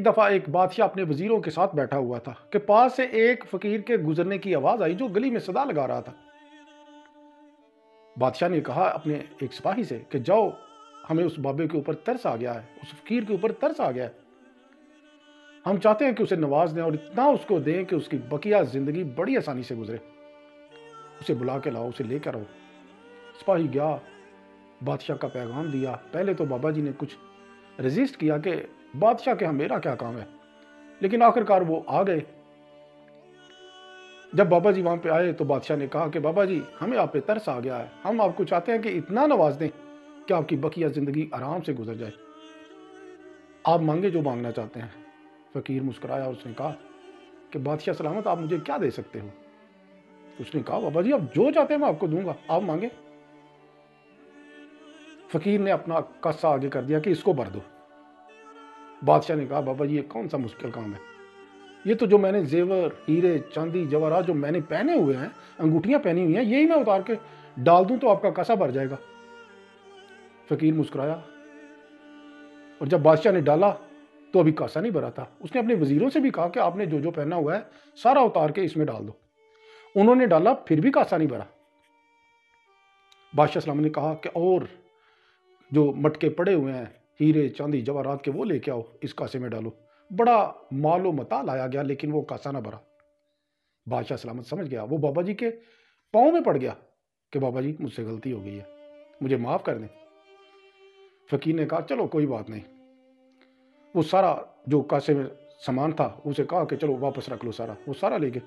ایک دفعہ ایک بادشاہ اپنے وزیروں کے ساتھ بیٹھا ہوا تھا کہ پاس سے ایک فقیر کے گزرنے کی آواز آئی جو گلی میں صدا لگا رہا تھا۔ بادشاہ نے کہا اپنے ایک سپاہی سے کہ جاؤ، ہمیں اس بابے کے اوپر ترس آ گیا ہے، اس فقیر کے اوپر ترس آ گیا ہے، ہم چاہتے ہیں کہ اسے نواز دیں اور اتنا اس کو دیں کہ اس کی بقیہ زندگی بڑی آسانی سے گزرے، اسے بلا کے لاؤ، اسے لے کر آؤ۔ سپاہی گیا، بادشاہ کا پیغام دیا۔ پہلے تو بابا جی نے کچھ ریزسٹ کیا کہ بادشاہ کے ہاں میرا کیا کام ہے، لیکن آخر کار وہ آ گئے۔ جب بابا جی وہاں پہ آئے تو بادشاہ نے کہا کہ بابا جی ہمیں آپ پہ ترس آ گیا ہے، ہم آپ کو چاہتے ہیں کہ اتنا نواز دیں کہ آپ کی بقیہ زندگی آرام سے گزر جائے، آپ مانگے جو مانگنا چاہتے ہیں۔ فقیر مسکرایا اور اس نے کہا کہ بادشاہ سلامت، آپ مجھے کیا دے سکتے ہو؟ اس نے کہا بابا جی آپ جو چاہتے ہیں میں آپ کو دوں گا، آپ مانگے۔ فقیر نے اپنا قصہ آگے کر دیا کہ اس کو بھر دو۔ بادشاہ نے کہا بابا جی یہ کون سا مشکل کام ہے، یہ تو جو میں نے زیور، ہیرے، چاندی، جواہرات جو میں نے پہنے ہوئے ہیں، انگوٹھیاں پہنی ہوئی ہیں، یہی میں اتار کے ڈال دوں تو آپ کا قصہ بھر جائے گا۔ فقیر مسکرایا، اور جب بادشاہ نے ڈالا تو ابھی قصہ نہیں بھرا تھا۔ اس نے اپنے وزیروں سے بھی کہا کہ آپ نے جو جو پہنا ہوا ہے سارا اتار کے اس میں ڈال دو۔ انہوں نے ڈالا، پھر بھی قصہ نہیں بھرا۔ بادشاہ سلام نے کہا کہ اور جو مٹکے پڑے ہوئے ہیں ہیرے، چاندی، جواہرات کے، وہ لے کے آؤ، اس کاسے میں ڈالو۔ بڑا مال و متاع لایا گیا لیکن وہ کاسہ نہ بھرا۔ بادشاہ سلامت سمجھ گیا، وہ بابا جی کے پاؤں میں پڑ گیا کہ بابا جی مجھ سے غلطی ہو گئی ہے، مجھے معاف کر دیں۔ فقیر نے کہا چلو کوئی بات نہیں، وہ سارا جو کاسے میں سامان تھا اسے کہا کہ چلو واپس رکھ لو سارا، وہ سارا لے گئے۔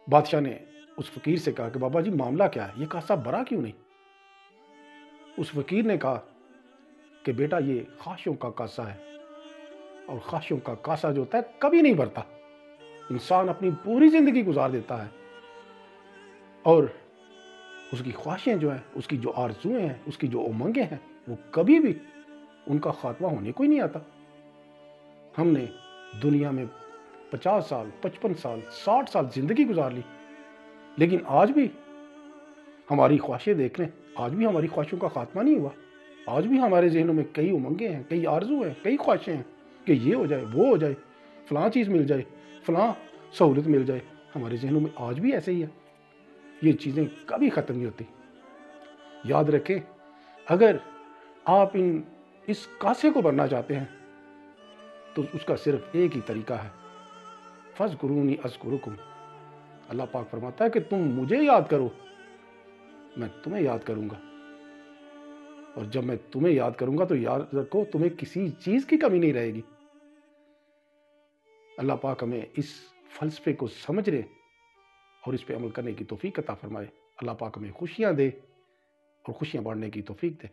بادشاہ نے اس فقیر سے کہا کہ بابا جی معاملہ کیا ہے، یہ کاسہ بھرا کیوں نہیں؟ اس فقیر نے کہا کہ بیٹا یہ خواہشوں کا کاسہ ہے، اور خواہشوں کا کاسہ جو ہوتا ہے کبھی نہیں بھرتا۔ انسان اپنی پوری زندگی گزار دیتا ہے اور اس کی خواہشیں جو ہیں، اس کی جو آرزویں ہیں، اس کی جو امنگیں ہیں، وہ کبھی بھی ان کا خاتمہ ہونے کو ہی نہیں آتا۔ ہم نے دنیا میں 50 سال، 55 سال، 60 سال زندگی گزار لی، لیکن آج بھی ہماری خواہشیں دیکھ لیں، آج بھی ہماری خواہشوں کا خاتمہ نہیں ہوا۔ آج بھی ہمارے ذہنوں میں کئی امنگیں ہیں، کئی آرزو ہیں، کئی خواہشیں ہیں کہ یہ ہو جائے، وہ ہو جائے، فلاں چیز مل جائے، فلاں سہولت مل جائے۔ ہمارے ذہنوں میں آج بھی ایسے ہی ہے، یہ چیزیں کبھی ختم نہیں ہوتی۔ یاد رکھیں، اگر آپ اس کاسے کو بھرنا چاہتے ہیں تو اس کا صرف ایک ہی طریقہ ہے، فَاذْكُرُونِي أَذْكُرُكُمْ۔ اللہ پاک فرماتا ہے کہ تم مجھے یاد کرو، میں تمہیں یاد کروں گا، اور جب میں تمہیں یاد کروں گا تو یاد رکھو تمہیں کسی چیز کی کمی نہیں رہے گی۔ اللہ پاک ہمیں اس فلسفے کو سمجھنے اور اس پہ عمل کرنے کی توفیق عطا فرمائے۔ اللہ پاک ہمیں خوشیاں دے اور خوشیاں بانٹنے کی توفیق دے۔